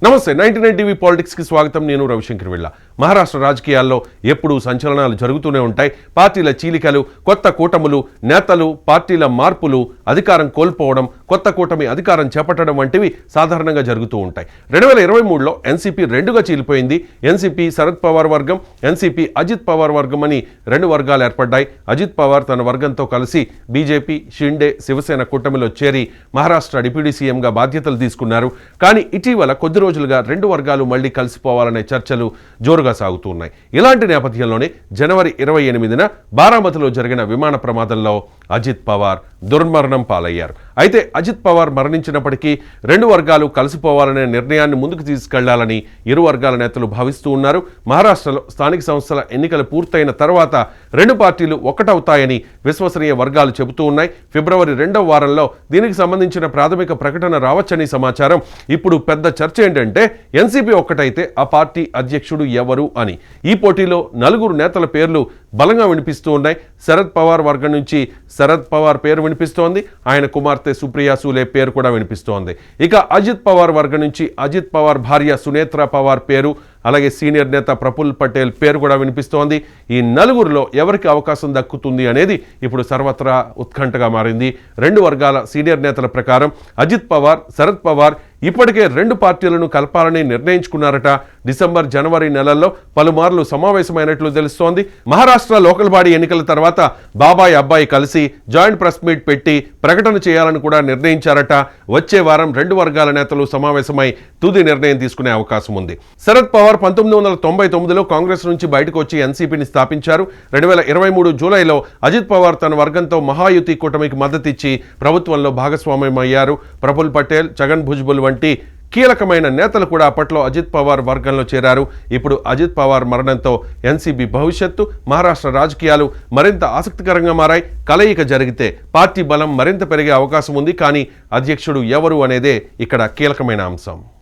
నమస్తే 99 TV politics కి స్వాగతం. నేను రవిశంకర్ వెళ్ళ. మహారాష్ట్ర రాజకీయాల్లో ఎప్పుడూ సంచలనాలు జరుగుతూనే ఉంటాయి. పార్టీల చీలికలు, కొత్త కూటములు, నేతలు, పార్టీల మార్పులు, అధికారం కోల్పోవడం, కొత్త కూటమి అధికారం చేపట్టడం వంటివి సాధారణంగా జరుగుతూ ఉంటాయి. 2023లో ఎన్సీపీ రెండుగా చీలిపోయింది. ఎన్సీపీ శరద్ పవార్ వర్గం, ఎన్సీపీ అజిత్ పవార్ వర్గం అని రెండు వర్గాలు ఏర్పడ్డాయి. అజిత్ పవార్ తన వర్గంతో కలిసి బీజేపీ, షిండే, శివసేన కూటమిలో చేరి మహారాష్ట్ర డిప్యూటీ సీఎంగా బాధ్యతలు తీసుకున్నారు. కానీ ఇటీవల కొద్ది రోజులుగా రెండు వర్గాలు మళ్లీ కలిసిపోవాలనే చర్చలు జోరుగా సాగుతున్నాయి. ఇలాంటి నేపథ్యంలోనే జనవరి 28న బారామతిలో జరిగిన విమాన ప్రమాదంలో అజిత్ పవార్ దుర్మరణం పాలయ్యారు. అయితే అజిత్ పవార్ మరణించినప్పటికీ రెండు వర్గాలు కలిసిపోవాలనే నిర్ణయాన్ని ముందుకు తీసుకెళ్లాలని ఇరు వర్గాల నేతలు భావిస్తూ ఉన్నారు. మహారాష్ట్రలో స్థానిక సంస్థల ఎన్నికలు పూర్తయిన తర్వాత రెండు పార్టీలు ఒక్కటవుతాయని విశ్వసనీయ వర్గాలు చెబుతూ ఉన్నాయి. ఫిబ్రవరి 2వ వారంలో దీనికి సంబంధించిన ప్రాథమిక ప్రకటన రావచ్చని సమాచారం. ఇప్పుడు పెద్ద చర్చ ఏంటంటే ఎన్సీపీ ఒక్కటైతే ఆ పార్టీ అధ్యక్షుడు ఎవరు అని. ఈ పోటీలో నలుగురు నేతల పేర్లు బలంగా వినిపిస్తూ ఉన్నాయి. శరద్ పవార్ వర్గం నుంచి శరద్ పవార్ పేరు వినిపిస్తోంది. ఆయన కుమార్తె సుప్రియా సూలే పేరు కూడా వినిపిస్తోంది. ఇక అజిత్ పవార్ వర్గం నుంచి అజిత్ పవార్ భార్య సునేత్ర పవార్ పేరు, అలాగే సీనియర్ నేత ప్రఫుల్ పటేల్ పేరు కూడా వినిపిస్తోంది. ఈ నలుగురిలో ఎవరికి అవకాశం దక్కుతుంది అనేది ఇప్పుడు సర్వత్రా ఉత్కంఠగా మారింది. రెండు వర్గాల సీనియర్ నేతల ప్రకారం అజిత్ పవార్, శరద్ పవార్ ఇప్పటికే రెండు పార్టీలను కలపాలని నిర్ణయించుకున్నారట. డిసెంబర్, జనవరి నెలల్లో పలుమార్లు సమావేశమైనట్లు తెలుస్తోంది. మహారాష్ట్ర లోకల్ బాడీ ఎన్నికల తర్వాత బాబాయ్ అబ్బాయి కలిసి జాయింట్ ప్రెస్ మీట్ పెట్టి ప్రకటన చేయాలని కూడా నిర్ణయించారట. వచ్చే వారం రెండు వర్గాల నేతలు సమావేశమై తుది నిర్ణయం తీసుకునే అవకాశం ఉంది. శరద్ పవార్ 1999లో కాంగ్రెస్ నుంచి బయటకు వచ్చి ఎన్సీపీని స్థాపించారు. 2023 జూలైలో అజిత్ పవార్ తన వర్గంతో మహాయుతి కూటమికి మద్దతిచ్చి ప్రభుత్వంలో భాగస్వామ్యమయ్యారు. ప్రఫుల్ పటేల్, ఛగన్ భుజ్బల్ వంటి కీలకమైన నేతలు కూడా అప్పట్లో అజిత్ పవార్ వర్గంలో చేరారు. ఇప్పుడు అజిత్ పవార్ మరణంతో ఎన్సీపీ భవిష్యత్తు, మహారాష్ట్ర రాజకీయాలు మరింత ఆసక్తికరంగా మారాయి. కలయిక జరిగితే పార్టీ బలం మరింత పెరిగే అవకాశం ఉంది. కానీ అధ్యక్షుడు ఎవరు అనేదే ఇక్కడ కీలకమైన అంశం.